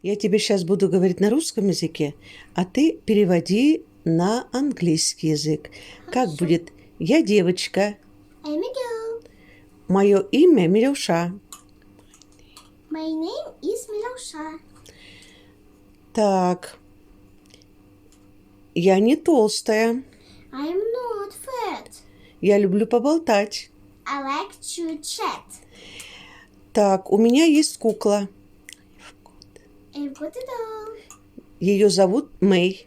Я тебе сейчас буду говорить на русском языке, а ты переводи на английский язык. Как Хорошо. будет? Я девочка. I'm a girl. Мое имя Милюша. My name is Milausha. Так. Я не толстая. I'm not fat. Я люблю поболтать. I like to chat. Так, у меня есть кукла. I've got a doll. Ее зовут Мэй.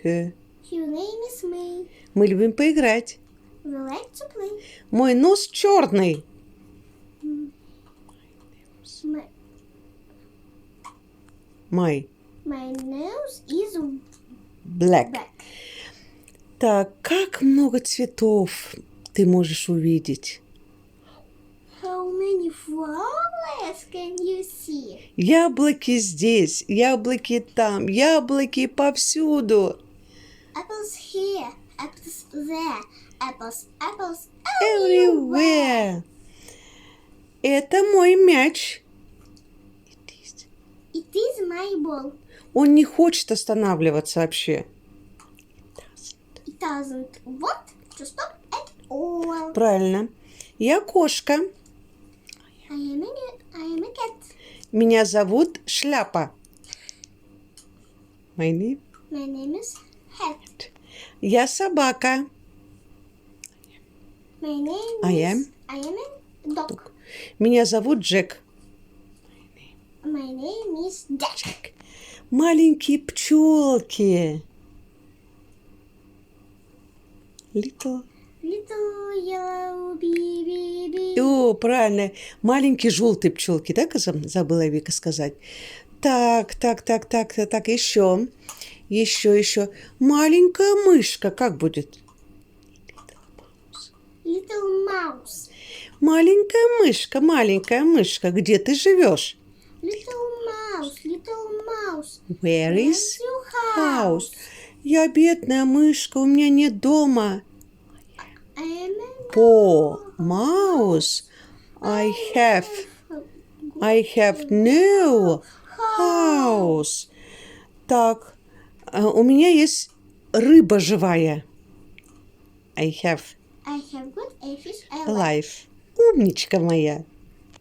Her. Her name is May. Мы любим поиграть. We like to play. Мой нос черный. My, Май. my nose is Black. black. Так, как много цветов ты можешь увидеть? How many flowers can you see? Яблоки здесь, яблоки там, яблоки повсюду. Apples here, apples there, apples Everywhere. Это мой мяч. It is my ball. Он не хочет останавливаться вообще. It doesn't want to stop at all. Правильно. Я кошка. I am a cat. Меня зовут Шляпа. My name? My name is Hat. Я собака. My name I is am? I am a dog. Меня зовут Джек. My name is Jack. Маленькие пчелки. Little. Little yellow bee. О, правильно. Маленькие желтые пчелки, да, забыла Вика сказать. Так, еще. Еще. Маленькая мышка, как будет? Little mouse. Маленькая мышка, где ты живешь? Little mouse. Where is your house? Я бедная мышка, у меня нет дома. I am a Poor mouse. I have no house. Так, у меня есть рыба живая. I have I have got a fish. I like. life. Умничка моя.